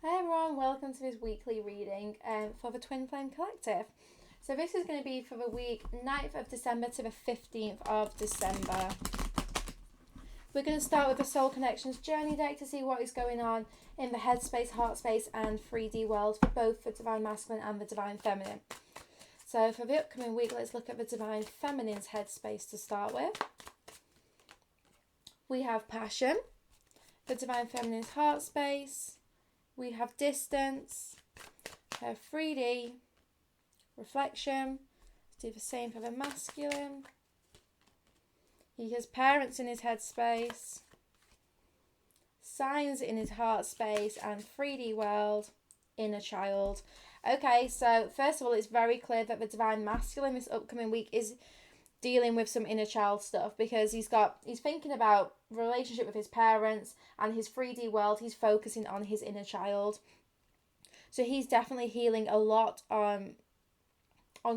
Hi everyone, welcome to this weekly reading for the Twin Flame Collective. So this is going to be for the week 9th of December to the 15th of December. We're going to start with the Soul Connections Journey deck to see what is going on in the Headspace, Heart Space and 3D world for both the Divine Masculine and the Divine Feminine. So for the upcoming week, let's look at the Divine Feminine's Headspace to start with. We have Passion, the Divine Feminine's Heart Space. We have Distance, have 3D, Reflection. Let's do the same for the masculine. He has Parents in his headspace, Signs in his heart space, and 3D world, Inner Child. Okay, so first of all, it's very clear that the Divine Masculine this upcoming week is dealing with some inner child stuff because he's thinking about the relationship with his parents and his 3D world. He's focusing on his inner child, so he's definitely healing a lot on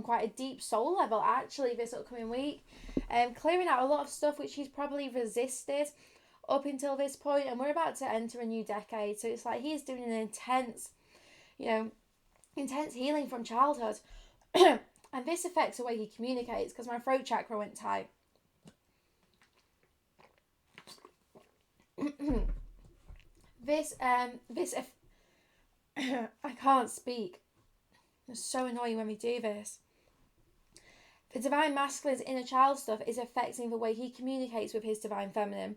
quite a deep soul level actually this upcoming week, clearing out a lot of stuff which he's probably resisted up until this point. And we're about to enter a new decade, so it's like he's doing an intense healing from childhood. And this affects the way he communicates because my throat chakra went tight. this I can't speak. It's so annoying when we do this. The Divine Masculine's inner child stuff is affecting the way he communicates with his Divine Feminine.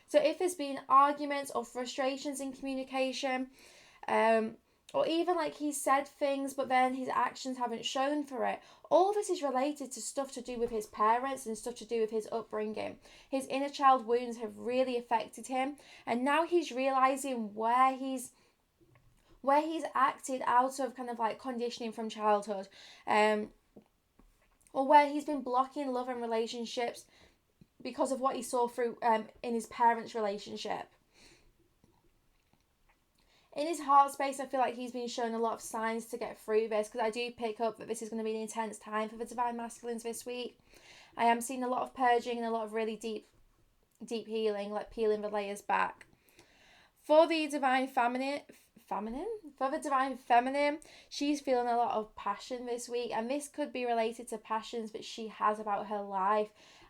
So if there's been arguments or frustrations in communication, or even like he said things but then his actions haven't shown for it, all this is related to stuff to do with his parents and stuff to do with his upbringing. His inner child wounds have really affected him, and now he's realizing where he's acted out of kind of like conditioning from childhood, or where he's been blocking love and relationships because of what he saw through in his parents' relationship. In his heart space, I feel like he's been shown a lot of signs to get through this, because I do pick up that this is going to be an intense time for the Divine Masculines this week. I am seeing a lot of purging and a lot of really deep healing, like peeling the layers back. For the Divine Feminine, for the Divine Feminine, she's feeling a lot of passion this week, and this could be related to passions that she has about her life.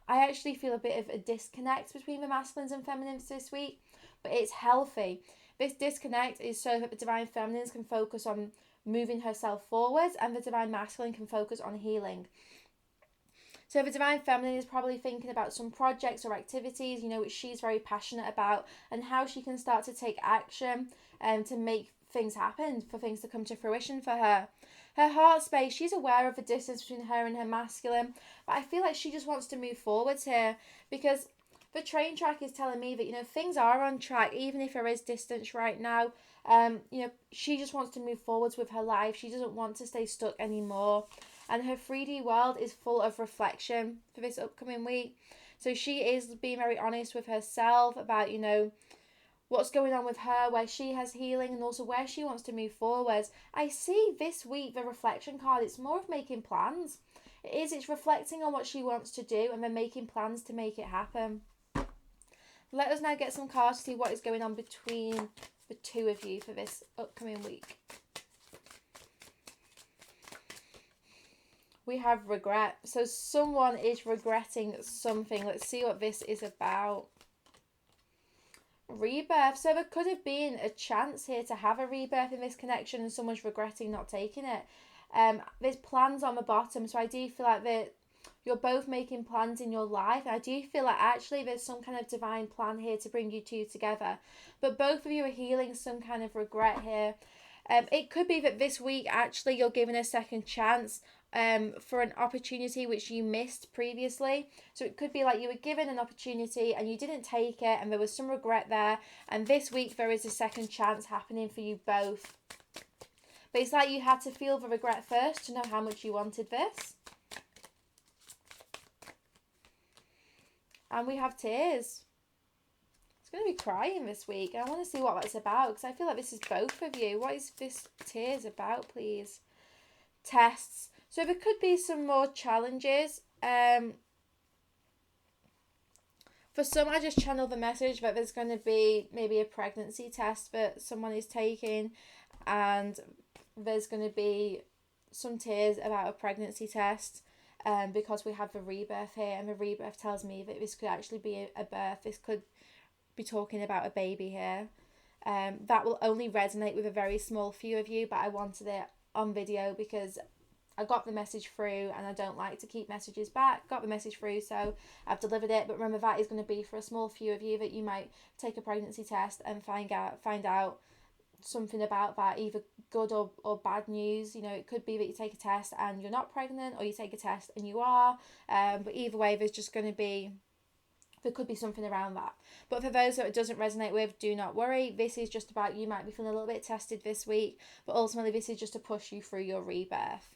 I actually feel a bit of a disconnect between the masculines and feminines this week, but it's healthy. This disconnect is so that the Divine Feminines can focus on moving herself forwards and the Divine Masculine can focus on healing. So the Divine Feminine is probably thinking about some projects or activities, which she's very passionate about, and how she can start to take action to make things happen, for things to come to fruition for her. Her heart space, she's aware of the distance between her and her masculine, but I feel like she just wants to move forwards here, because the train track is telling me that, things are on track, even if there is distance right now. She just wants to move forwards with her life. She doesn't want to stay stuck anymore. And her 3D world is full of reflection for this upcoming week. So she is being very honest with herself about, what's going on with her, where she has healing, and also where she wants to move forward. I see this week the reflection card, it's more of making plans. It's reflecting on what she wants to do and then making plans to make it happen. Let us now get some cards to see what is going on between the two of you for this upcoming week. We have regret. So someone is regretting something. Let's see what this is about. Rebirth. So there could have been a chance here to have a rebirth in this connection and someone's regretting not taking it. There's plans on the bottom, so I do feel like that you're both making plans in your life. I do feel like actually there's some kind of divine plan here to bring you two together, but both of you are healing some kind of regret here. It could be that this week actually you're given a second chance for an opportunity which you missed previously. So it could be like you were given an opportunity and you didn't take it, and there was some regret there, and this week there is a second chance happening for you both. But it's like you had to feel the regret first to know how much you wanted this. And we have tears. It's going to be crying this week. I want to see what that's about, because I feel like this is both of you. What is this tears about, please? Tests. So there could be some more challenges. For some, I just channel the message that there's going to be maybe a pregnancy test that someone is taking, and there's going to be some tears about a pregnancy test, because we have the rebirth here, and the rebirth tells me that this could actually be a birth. This could be talking about a baby here. That will only resonate with a very small few of you, but I wanted it on video because I got the message through, and I don't like to keep messages back. Got the message through, so I've delivered it. But remember, that is going to be for a small few of you, that you might take a pregnancy test and find out something about that, either good or bad news. You know, it could be that you take a test and you're not pregnant, or you take a test and you are. But either way, there could be something around that. But for those that it doesn't resonate with, do not worry. This is just about, you might be feeling a little bit tested this week, but ultimately this is just to push you through your rebirth.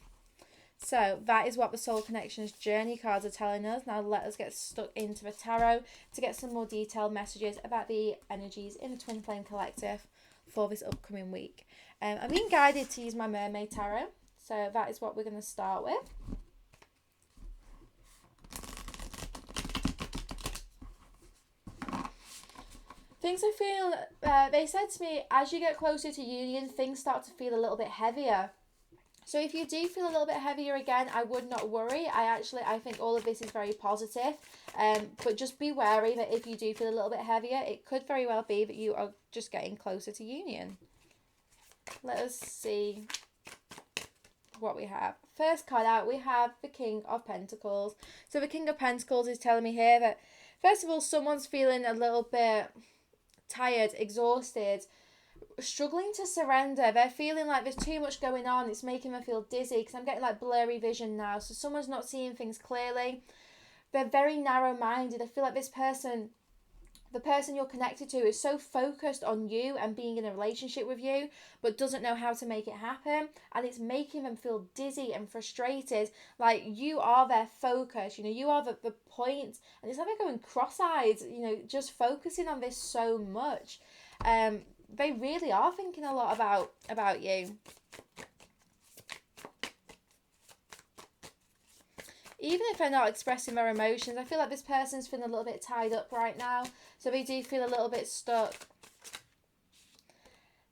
So that is what the Soul Connections journey cards are telling us. Now let us get stuck into the tarot to get some more detailed messages about the energies in the Twin Flame Collective for this upcoming week. I'm being guided to use my Mermaid Tarot, so that is what we're going to start with. Things I feel, they said to me, as you get closer to union, things start to feel a little bit heavier. So if you do feel a little bit heavier again, I would not worry. I think all of this is very positive. But just be wary that if you do feel a little bit heavier, it could very well be that you are just getting closer to union. Let us see what we have. First card out, we have the King of Pentacles. So the King of Pentacles is telling me here that, first of all, someone's feeling a little bit tired, exhausted, struggling to surrender. They're feeling like there's too much going on. It's making them feel dizzy, because I'm getting like blurry vision now. So someone's not seeing things clearly. They're very narrow-minded. I feel like this person, the person you're connected to, is so focused on you and being in a relationship with you, but doesn't know how to make it happen. And it's making them feel dizzy and frustrated. Like you are their focus, you know, you are the point. And it's like they're going cross-eyed, you know, just focusing on this so much. They really are thinking a lot about you. Even if they're not expressing their emotions, I feel like this person's feeling a little bit tied up right now. So they do feel a little bit stuck.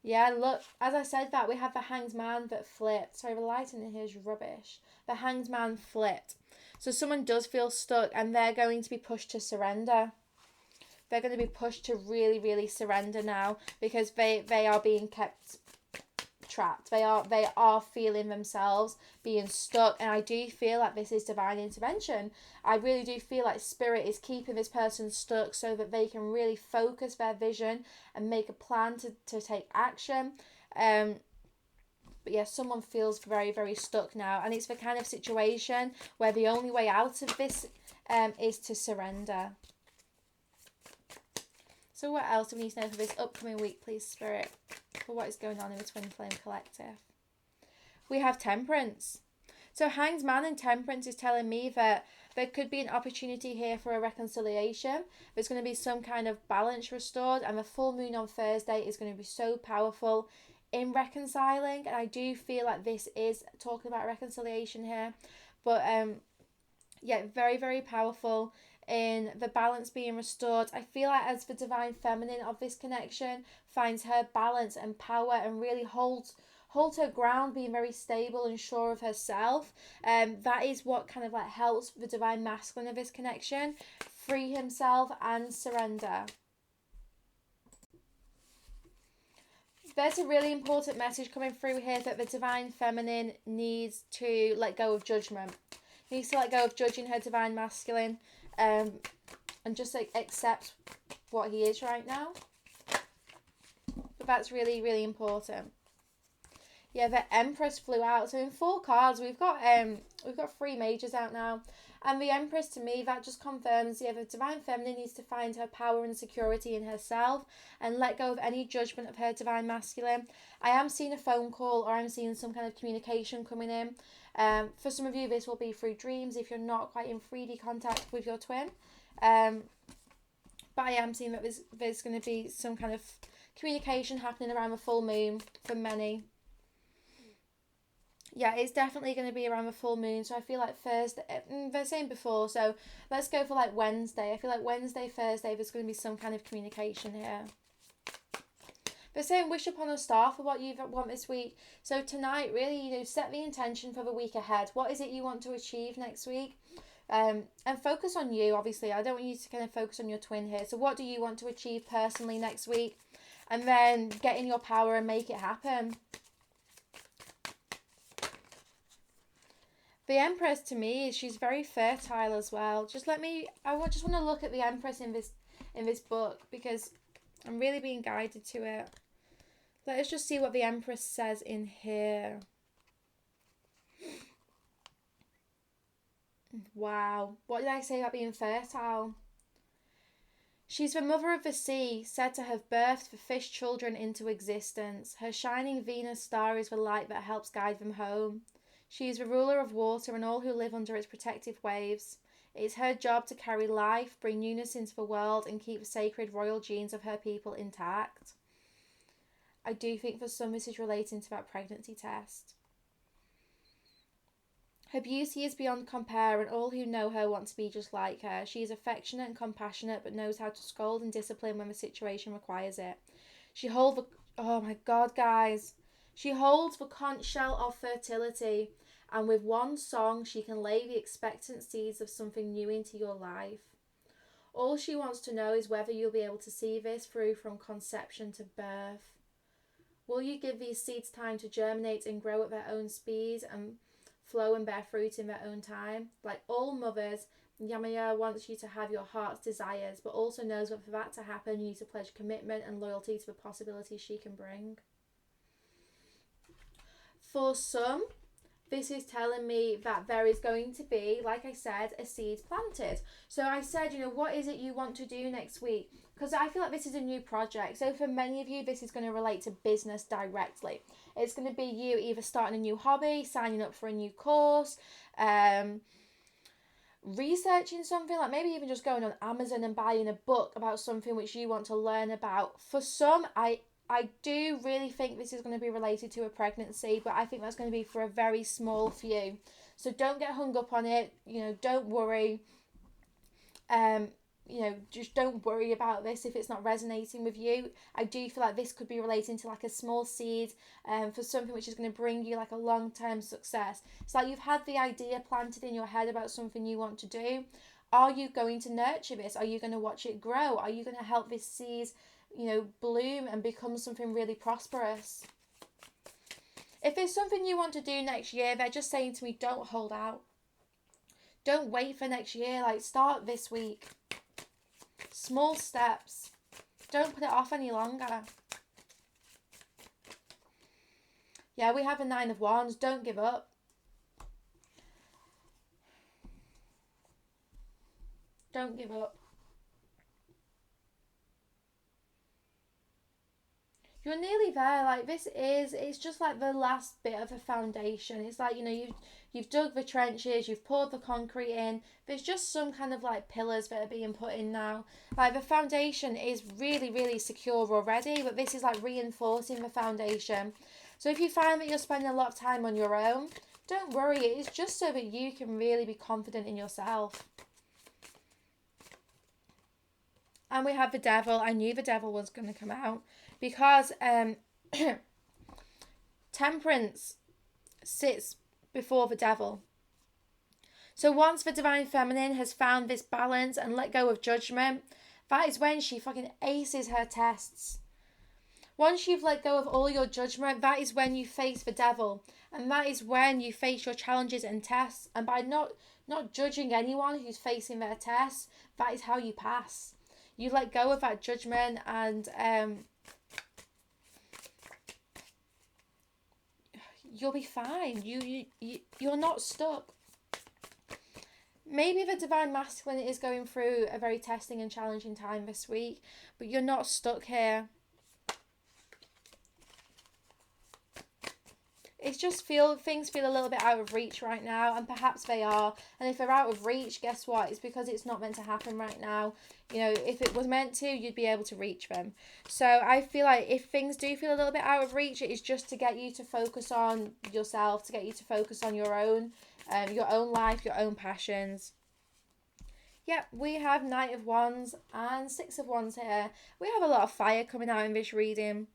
Yeah, look, as I said that, we have the Hanged Man that flipped. Sorry, the lighting in here is rubbish. The Hanged Man flipped. So someone does feel stuck, and they're going to be pushed to surrender. They're going to be pushed to really, really surrender now, because they are being kept trapped. They are feeling themselves being stuck, and I do feel like this is divine intervention. I really do feel like Spirit is keeping this person stuck so that they can really focus their vision and make a plan to take action. But yeah, someone feels very, very stuck now, and it's the kind of situation where the only way out of this is to surrender. So what else do we need to know for this upcoming week, please, Spirit, for what is going on in the Twin Flame Collective? We have Temperance. So Hanged Man and Temperance is telling me that there could be an opportunity here for a reconciliation. There's going to be some kind of balance restored, and the full moon on Thursday is going to be so powerful in reconciling. And I do feel like this is talking about reconciliation here. But yeah, very, very powerful in the balance being restored. I feel like as the divine feminine of this connection finds her balance and power and really holds her ground, being very stable and sure of herself, that is what kind of like helps the divine masculine of this connection free himself and surrender. There's a really important message coming through here that the divine feminine needs to let go of judgment. Needs to let go of judging her divine masculine, and just like accept what he is right now. But that's really, really important. Yeah, the Empress flew out. So in 4 cards, we've got 3 majors out now. And the Empress, to me, that just confirms, yeah, the divine feminine needs to find her power and security in herself and let go of any judgment of her divine masculine. I am seeing a phone call, or I'm seeing some kind of communication coming in. For some of you, this will be through dreams if you're not quite in 3D contact with your twin. But I am seeing that there's going to be some kind of communication happening around the full moon for many. Yeah, it's definitely going to be around the full moon. So I feel like Thursday, they're saying before. So let's go for like Wednesday. I feel like Wednesday, Thursday, there's going to be some kind of communication here. They're saying wish upon a star for what you want this week. So tonight, really, set the intention for the week ahead. What is it you want to achieve next week? And focus on you, obviously. I don't want you to kind of focus on your twin here. So what do you want to achieve personally next week? And then get in your power and make it happen. The Empress to me, she's very fertile as well. I just want to look at the Empress in this book because I'm really being guided to it. Let us just see what the Empress says in here. Wow. What did I say about being fertile? She's the mother of the sea, said to have birthed the fish children into existence. Her shining Venus star is the light that helps guide them home. She is the ruler of water and all who live under its protective waves. It is her job to carry life, bring newness into the world, and keep the sacred royal genes of her people intact. I do think for some this is relating to that pregnancy test. Her beauty is beyond compare, and all who know her want to be just like her. She is affectionate and compassionate, but knows how to scold and discipline when the situation requires it. She holds the... Oh my God, guys. She holds the conch shell of fertility, and with one song she can lay the expectant seeds of something new into your life. All she wants to know is whether you'll be able to see this through from conception to birth. Will you give these seeds time to germinate and grow at their own speed and flow and bear fruit in their own time? Like all mothers, Yamaya wants you to have your heart's desires, but also knows that for that to happen, you need to pledge commitment and loyalty to the possibilities she can bring. For some, this is telling me that there is going to be, like I said, a seed planted. So I said, what is it you want to do next week? Because I feel like this is a new project. So for many of you, this is going to relate to business directly. It's going to be you either starting a new hobby, signing up for a new course, researching something, like maybe even just going on Amazon and buying a book about something which you want to learn about. For some, I do really think this is going to be related to a pregnancy, but I think that's going to be for a very small few. So don't get hung up on it. Don't worry. Just don't worry about this if it's not resonating with you. I do feel like this could be relating to like a small seed for something which is going to bring you like a long-term success. It's like you've had the idea planted in your head about something you want to do. Are you going to nurture this? Are you going to watch it grow? Are you going to help this seed bloom and become something really prosperous? If there's something you want to do next year, they're just saying to me, don't hold out. Don't wait for next year. Like, start this week. Small steps. Don't put it off any longer. Yeah, we have a 9 of Wands. Don't give up. Don't give up. You're nearly there. Like it's just like the last bit of a foundation. It's like, you've dug the trenches, you've poured the concrete in. There's just some kind of like pillars that are being put in now. Like the foundation is really, really secure already, but this is like reinforcing the foundation. So if you find that you're spending a lot of time on your own, don't worry. It's just so that you can really be confident in yourself. And we have the Devil. I knew the Devil was going to come out because Temperance sits before the Devil. So once the Divine Feminine has found this balance and let go of judgment, that is when she fucking aces her tests. Once you've let go of all your judgment, that is when you face the Devil. And that is when you face your challenges and tests. And by not judging anyone who's facing their tests, that is how you pass. You let go of that judgment and you'll be fine. You're not stuck. Maybe the Divine Masculine is going through a very testing and challenging time this week, but you're not stuck here. it's just things feel a little bit out of reach right now, and perhaps they are. And if they're out of reach, guess what? It's because it's not meant to happen right now. You know, if it was meant to, you'd be able to reach them. So I feel like if things do feel a little bit out of reach, it is just to get you to focus on yourself, to get you to focus on your own life, your own passions. Yep, we have Knight of Wands and Six of Wands here. We have a lot of fire coming out in this reading.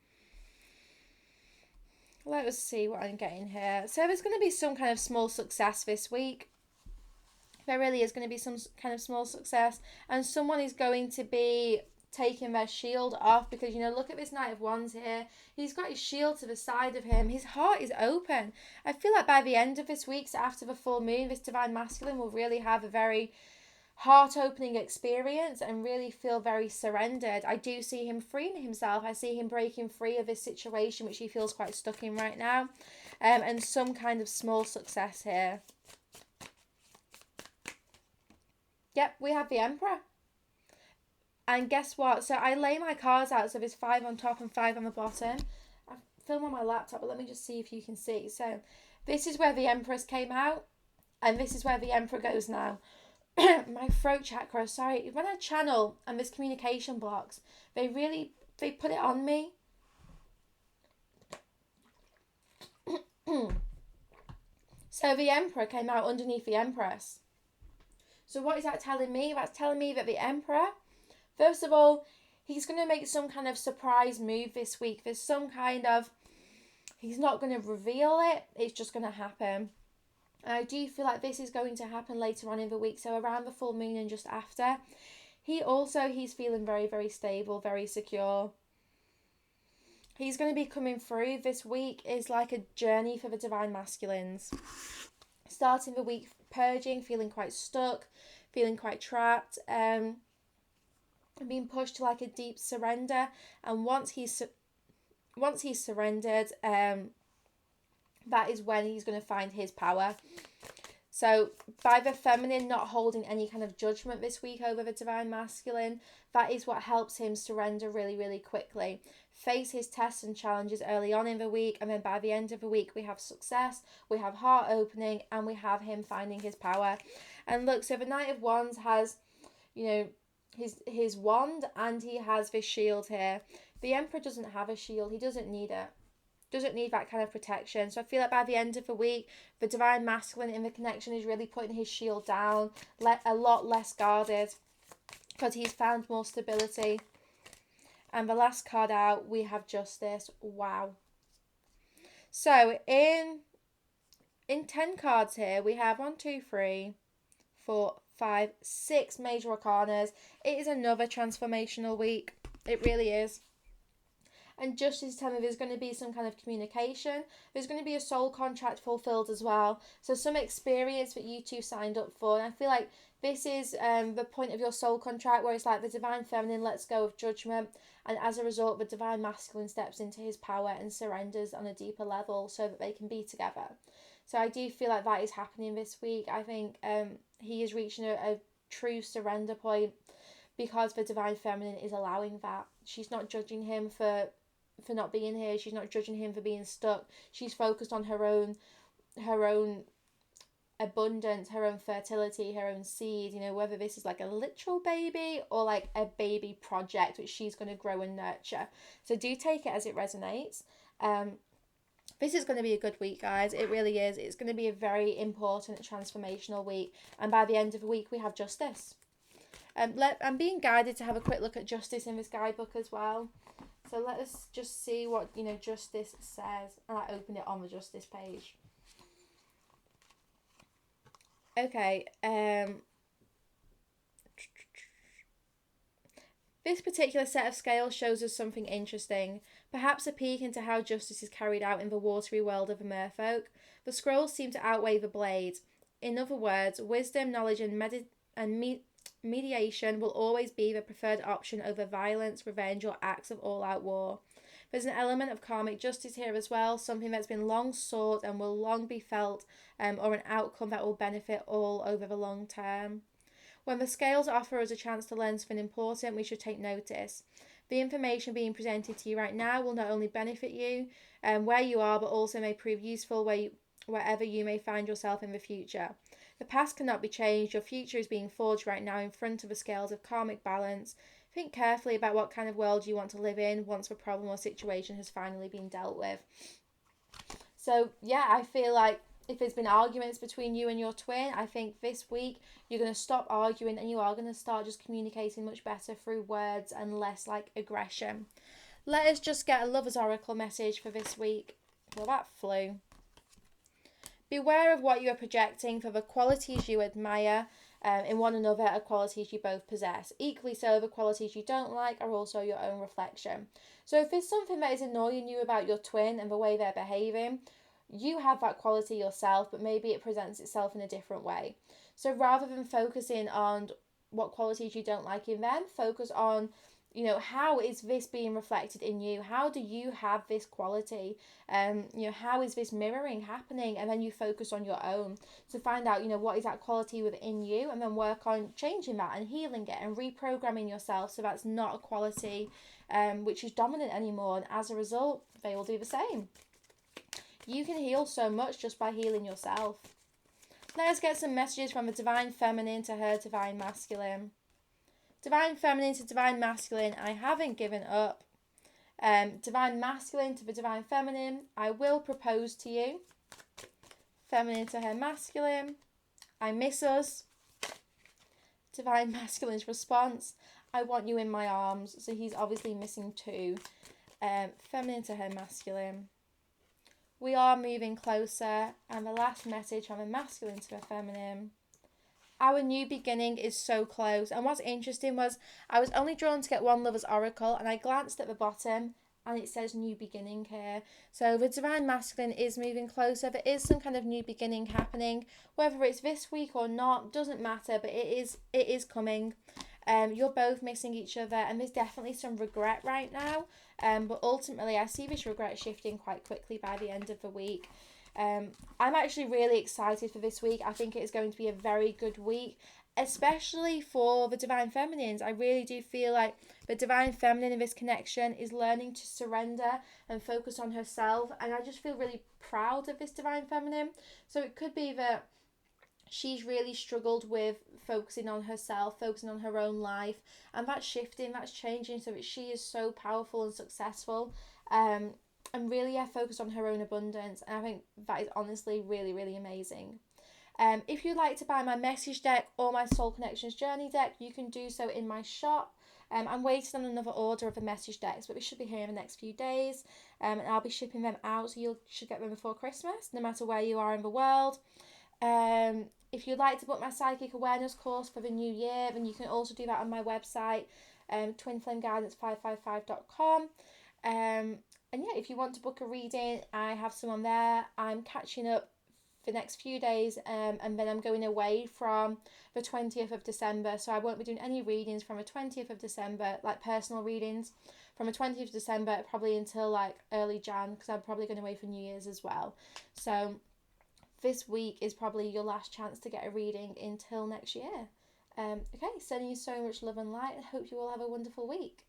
Let us see what I'm getting here. So there's going to be some kind of small success this week. There really is going to be some kind of small success. And someone is going to be taking their shield off, because, you know, look at this Knight of Wands here. He's got his shield to the side of him. His heart is open. I feel like by the end of this week, so after the full moon, this Divine Masculine will really have a very heart-opening experience and really feel very surrendered. I do see him freeing himself. I see him breaking free of this situation which he feels quite stuck in right now, and some kind of small success here. Yep, we have the Emperor. And guess what? So I lay my cards out, so there's 5 on top and 5 on the bottom. I film on my laptop, but let me just see if you can see. So this is where the Empress came out, and this is where the Emperor goes now. My throat chakra, sorry, when I channel and there's communication blocks, they put it on me. So the Emperor came out underneath the Empress. So what is that telling me? That's telling me that the Emperor, first of all, he's going to make some kind of surprise move this week. There's some kind of, he's not going to reveal it, it's just going to happen. And I do feel like this is going to happen later on in the week, so around the full moon and just after. He's feeling very, very stable, very secure. He's going to be coming through. This week is like a journey for the Divine Masculines. Starting the week purging, feeling quite stuck, feeling quite trapped, and being pushed to like a deep surrender. And once he's surrendered, that is when he's going to find his power. So by the feminine not holding any kind of judgment this week over the Divine Masculine, that is what helps him surrender really, really quickly. Face his tests and challenges early on in the week, and then by the end of the week we have success, we have heart opening, and we have him finding his power. And look, so the Knight of Wands has, you know, his wand, and he has this shield here. The Emperor doesn't have a shield. He doesn't need it. Doesn't need that kind of protection. So I feel like by the end of the week, the Divine Masculine in the connection is really putting his shield down, a lot less guarded, because he's found more stability. And the last card out, we have Justice. Wow. So in 10 cards here, we have 1, 2, 3, 4, 5, 6 major arcanas. It is another transformational week. It really is. And Justice is telling me there's going to be some kind of communication. There's going to be a soul contract fulfilled as well. So some experience that you two signed up for. And I feel like this is the point of your soul contract, where it's like the Divine Feminine lets go of judgment. And as a result, the Divine Masculine steps into his power and surrenders on a deeper level so that they can be together. So I do feel like that is happening this week. I think he is reaching a true surrender point, because the Divine Feminine is allowing that. She's not judging him for not being here. She's not judging him for being stuck. She's focused on her own abundance, her own fertility, her own seed, you know, whether this is like a literal baby or like a baby project which she's going to grow and nurture. So do take it as it resonates. This is going to be a good week, guys. It really is. It's going to be a very important transformational week, and by the end of the week we have Justice. I'm being guided to have a quick look at Justice in this guidebook as well. So let us just see what, you know, Justice says. And I open it on the Justice page. Okay. This particular set of scales shows us something interesting. Perhaps a peek into how justice is carried out in the watery world of the merfolk. The scrolls seem to outweigh the blade. In other words, wisdom, knowledge, and mediation will always be the preferred option over violence, revenge, or acts of all-out war. There's an element of karmic justice here as well, something that's been long sought and will long be felt, or an outcome that will benefit all over the long term. When the scales offer us a chance to learn something important, we should take notice. The information being presented to you right now will not only benefit you where you are, but also may prove useful wherever you may find yourself in the future. The past cannot be changed. Your future is being forged right now in front of the scales of karmic balance. Think carefully about what kind of world you want to live in once the problem or situation has finally been dealt with. So, yeah, I feel like if there's been arguments between you and your twin, I think this week you're going to stop arguing and you are going to start just communicating much better through words and less like aggression. Let us just get a Lover's Oracle message for this week. Well, that flew. Beware of what you are projecting, for the qualities you admire in one another are qualities you both possess. Equally so, the qualities you don't like are also your own reflection. So if there's something that is annoying you about your twin and the way they're behaving, you have that quality yourself, but maybe it presents itself in a different way. So rather than focusing on what qualities you don't like in them, focus on, how is this being reflected in you? How do you have this quality? How is this mirroring happening? And then you focus on your own to find out, what is that quality within you, and then work on changing that and healing it and reprogramming yourself so that's not a quality which is dominant anymore. And as a result, they will do the same. You can heal so much just by healing yourself. Let's get some messages from the Divine Feminine to her Divine Masculine. Divine Feminine to Divine Masculine, I haven't given up. Divine Masculine to the Divine Feminine, I will propose to you. Feminine to her Masculine, I miss us. Divine Masculine's response, I want you in my arms. So he's obviously missing two. Feminine to her Masculine, we are moving closer. And the last message from a Masculine to a Feminine, our new beginning is so close. And what's interesting was I was only drawn to get one Lover's Oracle, and I glanced at the bottom and it says new beginning here. So the Divine Masculine is moving closer. There is some kind of new beginning happening. Whether it's this week or not doesn't matter, but it is coming. You're both missing each other, and there's definitely some regret right now. But ultimately, I see this regret shifting quite quickly by the end of the week. I'm actually really excited for this week. I think it is going to be a very good week, especially for the Divine Feminines. I really do feel like the Divine Feminine in this connection is learning to surrender and focus on herself, and I just feel really proud of this Divine Feminine. So it could be that she's really struggled with focusing on herself, focusing on her own life, and that's shifting, that's changing so that she is so powerful and successful. And really, focus on her own abundance. And I think that is honestly really, really amazing. If you'd like to buy my message deck or my Soul Connections Journey deck, you can do so in my shop. I'm waiting on another order of the message decks, but we should be here in the next few days. And I'll be shipping them out, so you should get them before Christmas, no matter where you are in the world. If you'd like to book my Psychic Awareness course for the new year, then you can also do that on my website, twinflameguidance555.com. And yeah, if you want to book a reading, I have some on there. I'm catching up for the next few days, and then I'm going away from the 20th of December. So I won't be doing any readings from the 20th of December, like personal readings, from the 20th of December probably until like early Jan, because I'm probably going away for New Year's as well. So this week is probably your last chance to get a reading until next year. Okay, sending you so much love and light, and hope you all have a wonderful week.